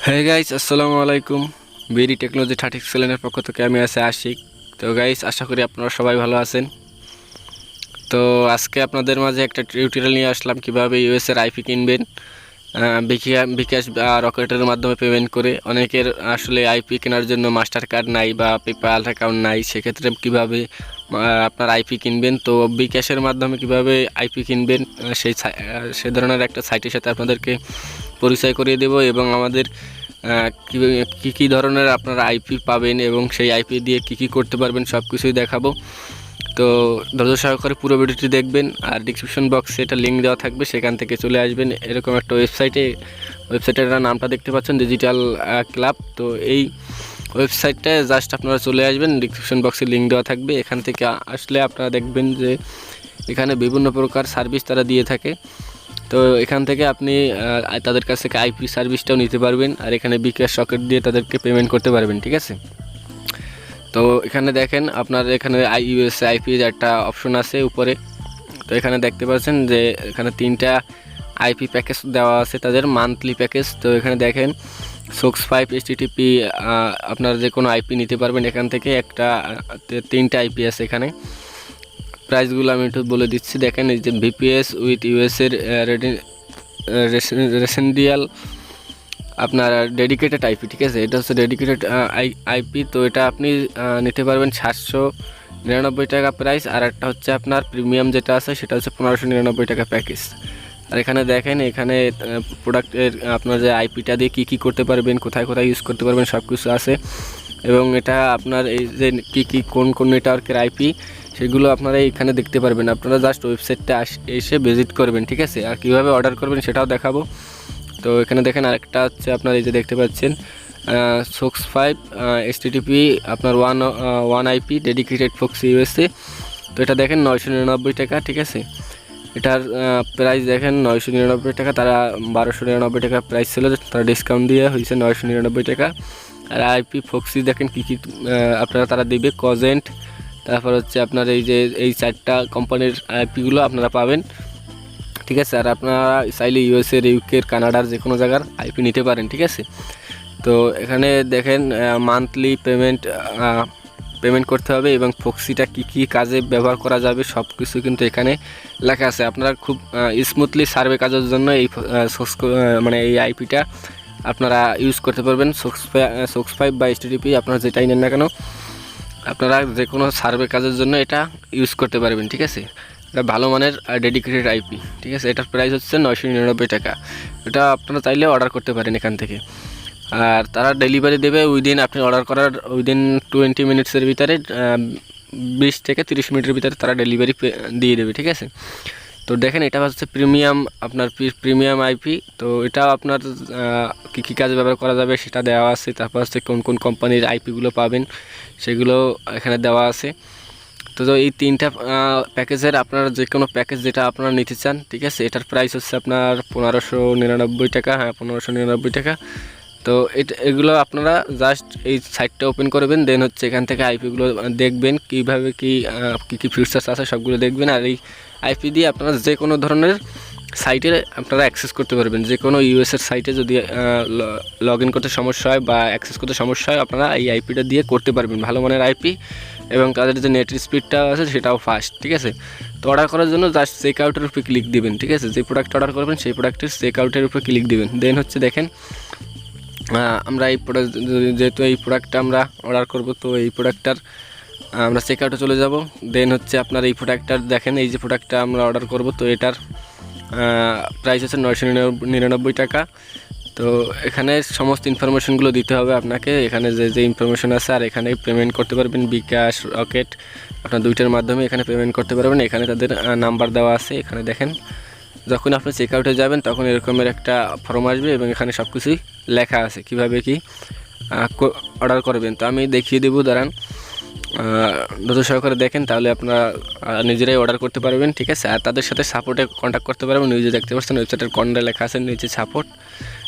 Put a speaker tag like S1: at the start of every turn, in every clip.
S1: Hey guys, আসসালামু আলাইকুম। BD technology 36 চ্যানেলের পক্ষ থেকে আমি আছি আশিক। তো গাইস, আশা করি আপনারা সবাই ভালো আছেন। তো আজকে আপনাদের মাঝে একটা টিউটোরিয়াল নিয়ে আসলাম কিভাবে ইউএস এর আইপি কিনবেন বিকাশ বা রকেটের মাধ্যমে পেমেন্ট করে। অনেকের আসলে আইপি কেনার জন্য মাস্টার কার্ড নাই বা পেপ্যাল অ্যাকাউন্ট নাই, সেক্ষেত্রে কিভাবে আপনার আইপি কিনবেন। তো বিকাশের মাধ্যমে কিভাবে আইপি কিনবেন সেই ধরনের একটা সাইটের সাথে আপনাদেরকে পরিচয় করিয়ে দেব এবং আমাদের কী ধরনের আপনারা আইপি পাবেন এবং সেই আইপি দিয়ে কি করতে পারবেন সব কিছুই দেখাবো। তো ধৈর্য সহকারে পুরো ভিডিওটি দেখবেন, আর ডিসক্রিপশন বক্সে এটা লিঙ্ক দেওয়া থাকবে, সেখান থেকে চলে আসবেন এরকম একটা ওয়েবসাইটের নামটা দেখতে পাচ্ছেন, ডিজিটাল ক্লাব। তো এই ওয়েবসাইটটায় জাস্ট আপনারা চলে আসবেন, ডিসক্রিপশন বক্সে লিঙ্ক দেওয়া থাকবে। এখান থেকে আসলে আপনারা দেখবেন যে এখানে বিভিন্ন প্রকার সার্ভিস তারা দিয়ে থাকে। তো এখান থেকে আপনি তাদের কাছ থেকে আইপি সার্ভিসটাও নিতে পারবেন, আর এখানে বিকাশ সকেট দিয়ে তাদেরকে পেমেন্ট করতে পারবেন, ঠিক আছে। তো এখানে দেখেন আপনার এখানে ইউএসএ আইপি একটা অপশন আছে উপরে। তো এখানে দেখতে পাচ্ছেন যে এখানে 3টা আইপি প্যাকেজ দেওয়া আছে, তাদের মান্থলি প্যাকেজ। তো এখানে দেখেন সোক্স 5 এইচটিটিপি আপনার যে কোনো আইপি নিতে পারবেন এখান থেকে। 3টা আইপি আছে এখানে। প্রাইসগুলো আমি একটু বলে দিচ্ছি। দেখেন এই যে ভিপিএস উইথ ইউএসের রেসেন্ডিয়াল আপনার ডেডিকেটেড আইপি, ঠিক আছে। এটা হচ্ছে ডেডিকেটেড আইপি। তো এটা আপনি নিতে পারবেন 799 টাকা প্রাইস। আর একটা হচ্ছে আপনার প্রিমিয়াম যেটা আছে সেটা হচ্ছে 1599 টাকা প্যাকেজ। আর এখানে দেখেন এখানে প্রোডাক্টের আপনার যে আইপিটা দিয়ে কী করতে পারবেন, কোথায় কোথায় ইউজ করতে পারবেন সব কিছু আছে। এবং এটা আপনার এই যে কোন নেটওয়ার্কের আইপি সেগুলো আপনারা এখানে দেখতে পারবেন। আপনারা জাস্ট ওয়েবসাইটটা এসে ভিজিট করবেন, ঠিক আছে। আর কীভাবে অর্ডার করবেন সেটাও দেখাবো। তো এখানে দেখেন আরেকটা হচ্ছে আপনার এই যে দেখতে পাচ্ছেন সোক্স 5 এইচটিটিপি আপনার one IP dedicated proxy USA. তো এটা দেখেন 999 টাকা, ঠিক আছে। এটার প্রাইস দেখেন 999 টাকা। তারা 1299 টাকা প্রাইস ছিল, তারা ডিসকাউন্ট দিয়ে হয়েছে 999 টাকা। আর আইপি ফক্সি দেখেন কী আপনারা তারা দিবে কজেন্ট, তারপর হচ্ছে আপনার এই 4টা কোম্পানির আইপিগুলো আপনারা পাবেন, ঠিক আছে। আর আপনারা চাইলে ইউএসএর, ইউকের, কানাডার যে কোনো জায়গার আইপি নিতে পারেন, ঠিক আছে। তো এখানে দেখেন মান্থলি পেমেন্ট করতে হবে এবং ফক্সিটা কী কাজে ব্যবহার করা যাবে সব কিছু কিন্তু এখানে লেখা আছে। আপনারা খুব স্মুথলি সার্ভে কাজের জন্য এই আইপিটা আপনারা ইউজ করতে পারবেন। সোক্স 5 বা এইচটিটিপি আপনারা যেটাই নেন না কেন, আপনারা যে কোনো সার্ভে কাজের জন্য এটা ইউজ করতে পারবেন, ঠিক আছে। এটা ভালো মানের ডেডিকেটেড আইপি, ঠিক আছে। এটার প্রাইস হচ্ছে 999 টাকা। এটা আপনারা চাইলে অর্ডার করতে পারেন এখান থেকে। আর তারা ডেলিভারি দেবে আপনি অর্ডার করার উইদিন 20 মিনিটসের ভিতরে, 20 থেকে 30 মিনিটের ভিতরে তারা ডেলিভারি দিয়ে দেবে, ঠিক আছে। তো দেখেন এটা হচ্ছে প্রিমিয়াম আইপি। তো এটা আপনার কী কাজে ব্যবহার করা যাবে সেটা দেওয়া আছে। তারপর হচ্ছে কোন কোম্পানির আইপিগুলো পাবেন সেগুলো এখানে দেওয়া আছে। তো এই 3টা প্যাকেজের আপনারা যে কোনো প্যাকেজ যেটা আপনারা নিতে চান, ঠিক আছে। এটার প্রাইস হচ্ছে আপনার 1599 টাকা। হ্যাঁ, 1599 টাকা। তো এগুলো আপনারা জাস্ট এই সাইটটা ওপেন করবেন, দেন হচ্ছে এখান থেকে আইপিগুলো দেখবেন কীভাবে কী ফিচার্স আছে সবগুলো দেখবেন। আর এই আইপি দিয়ে আপনারা যে কোনো ধরনের সাইটে আপনারা অ্যাক্সেস করতে পারবেন। যে কোনো ইউএসের সাইটে যদি লগ ইন করতে সমস্যা হয় বা অ্যাক্সেস করতে সমস্যা হয়, আপনারা এই আইপিটা দিয়ে করতে পারবেন। ভালো মানের আইপি এবং তাদের যে নেট স্পিডটা আছে সেটাও ফাস্ট, ঠিক আছে। তো অর্ডার করার জন্য জাস্ট চেক আউটের উপরে ক্লিক দিবেন, ঠিক আছে। যে প্রোডাক্ট অর্ডার করবেন সেই প্রোডাক্টের চেক আউটের উপরে ক্লিক দিবেন। দেন হচ্ছে দেখেন আমরা এই প্রোডাক্ট, যেহেতু এই প্রোডাক্টটা আমরা অর্ডার করব, তো এই প্রোডাক্টটার আমরা চেক আউটে চলে যাব। দেন হচ্ছে আপনার এই প্রোডাক্টটার দেখেন এই যে প্রোডাক্টটা আমরা অর্ডার করব, তো এটার প্রাইস হচ্ছে 999 টাকা। তো এখানে সমস্ত ইনফরমেশনগুলো দিতে হবে আপনাকে, এখানে যে ইনফরমেশন আছে। আর এখানে পেমেন্ট করতে পারবেন বিকাশ, রকেট, আপনার 2টার মাধ্যমে এখানে পেমেন্ট করতে পারবেন। এখানে তাদের নাম্বার দেওয়া আছে। এখানে দেখেন যখন আপনি চেক আউটে যাবেন তখন এরকমের একটা ফর্ম আসবে এবং এখানে সব কিছুই লেখা আছে কীভাবে কি অর্ডার করবেন। তো আমি দেখিয়ে দেবো, দাঁড়ান, ধৈর্য সহকারে দেখেন, তাহলে আপনারা নিজেরাই অর্ডার করতে পারবেন, ঠিক আছে। আর তাদের সাথে সাপোর্টে কন্ট্যাক্ট করতে পারবেন। নিজে দেখতে পাচ্ছেন ওয়েবসাইটের কর্নারে লেখা আছে নিচে সাপোর্ট।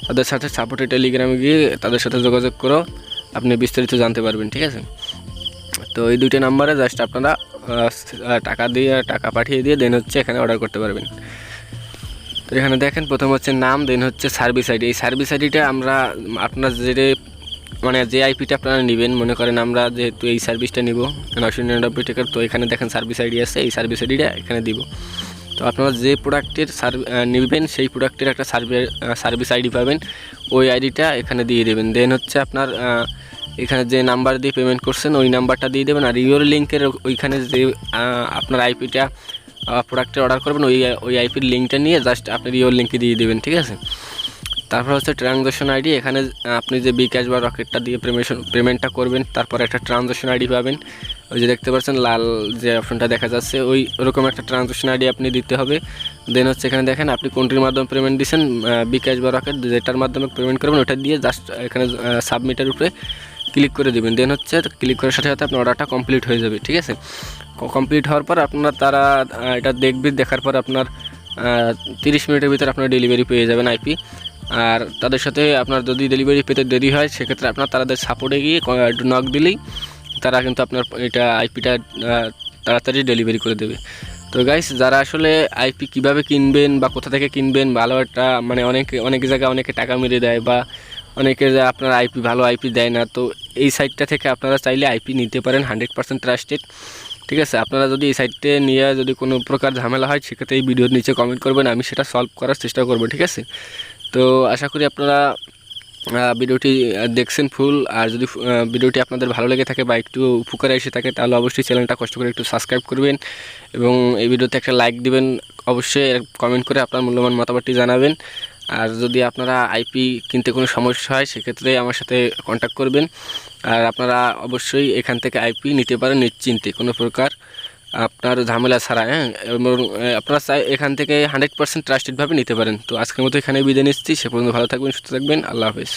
S1: তাদের সাথে সাপোর্টে টেলিগ্রামে গিয়ে তাদের সাথে যোগাযোগ করে আপনি বিস্তারিত জানতে পারবেন, ঠিক আছে। তো এই 2টা নাম্বারে জাস্ট আপনারা টাকা পাঠিয়ে দিয়ে দেন হচ্ছে এখানে অর্ডার করতে পারবেন। তো এখানে দেখেন প্রথম হচ্ছে নাম, দেন হচ্ছে সার্ভিস আইডি। এই সার্ভিস আইডিটা আমরা আপনার যে আইপিটা আপনারা নেবেন, মনে করেন আমরা যেহেতু এই সার্ভিসটা নিব 999 টাকার, তো এখানে দেখেন সার্ভিস আইডি আছে, এই সার্ভিস আইডিটা এখানে দিব। তো আপনারা যে প্রোডাক্টের নেবেন সেই প্রোডাক্টের একটা সার্ভিস আইডি পাবেন, ওই আইডিটা এখানে দিয়ে দেবেন। দেন হচ্ছে আপনার এখানে যে নাম্বার দিয়ে পেমেন্ট করছেন ওই নাম্বারটা দিয়ে দেবেন। আর ইওর লিঙ্কের ওইখানে যে আপনার আইপিটা প্রোডাক্টের অর্ডার করবেন ওই আইপির লিঙ্কটা নিয়ে জাস্ট আপনার ইওর লিঙ্কে দিয়ে দেবেন, ঠিক আছে। তারপর হচ্ছে ট্রানজাকশন আইডি, এখানে আপনি যে বিকাশ বা রকেটটা দিয়ে পেমেন্টটা করবেন, তারপর একটা ট্রানজাকশন আইডি পাবেন। ওই যে দেখতে পাচ্ছেন লাল যে অপশনটা দেখা যাচ্ছে, ওরকম একটা ট্রানজাকশন আইডি আপনি দিতে হবে। দেন হচ্ছে এখানে দেখেন আপনি কোনটির মাধ্যমে পেমেন্ট দিচ্ছেন, বিকাশ বা রকেট, যেটার মাধ্যমে পেমেন্ট করবেন ওটা দিয়ে জাস্ট এখানে সাবমিটের উপরে ক্লিক করে দেবেন। দেন হচ্ছে ক্লিক করার সাথে সাথে আপনার অর্ডারটা কমপ্লিট হয়ে যাবে, ঠিক আছে। কমপ্লিট হওয়ার পর তারা এটা দেখবে, দেখার পর আপনার 30 মিনিটের ভিতরে আপনার ডেলিভারি পেয়ে যাবেন আইপি। আর তাদের সাথে আপনার যদি ডেলিভারি পেতে দেরি হয় সেক্ষেত্রে আপনার তাদের সাপোর্টে গিয়ে নক দিলেই তারা কিন্তু আপনার এটা আইপিটা তাড়াতাড়ি ডেলিভারি করে দেবে। তো গাইস, যারা আসলে আইপি কিভাবে কিনবেন বা কোথা থেকে কিনবেন, ভালো একটা অনেক জায়গায় অনেকে টাকা মেরে দেয় বা অনেকে আপনার ভালো আইপি দেয় না, তো এই সাইটটা থেকে আপনারা চাইলে আইপি নিতে পারেন 100% ট্রাস্টেড, ঠিক আছে। আপনারা যদি এই সাইটে নিয়ে যদি কোনো প্রকার ঝামেলা হয় সেক্ষেত্রে এই ভিডিওর নিচে কমেন্ট করবেন, আমি সেটা সলভ করার চেষ্টা করব, ঠিক আছে। তো আশা করি আপনারা ভিডিওটি দেখছেন ফুল। আর যদি ভিডিওটি আপনাদের ভালো লেগে থাকে বা একটু উপকারে এসে থাকে তাহলে অবশ্যই চ্যানেলটা কষ্ট করে একটু সাবস্ক্রাইব করবেন এবং এই ভিডিওতে একটা লাইক দিবেন। অবশ্যই কমেন্ট করে আপনার মূল্যবান মতামতটি জানাবেন। আর যদি আপনারা আইপি কিনতে কোনো সমস্যা হয় সেক্ষেত্রে আমার সাথে কন্ট্যাক্ট করবেন। আর আপনারা অবশ্যই এখান থেকে আইপি নিতে পারেন নিশ্চিন্তে, কোনো প্রকার আপনার ঝামেলা ছাড়া, হ্যাঁ। এবং আপনারা এখান থেকে 100% ট্রাস্টেডভাবে নিতে পারেন। তো আজকের মতো এখানে বিদায় নিচ্ছি, সে পর্যন্ত ভালো থাকবেন, সুস্থ থাকবেন, আল্লাহ হাফেজ।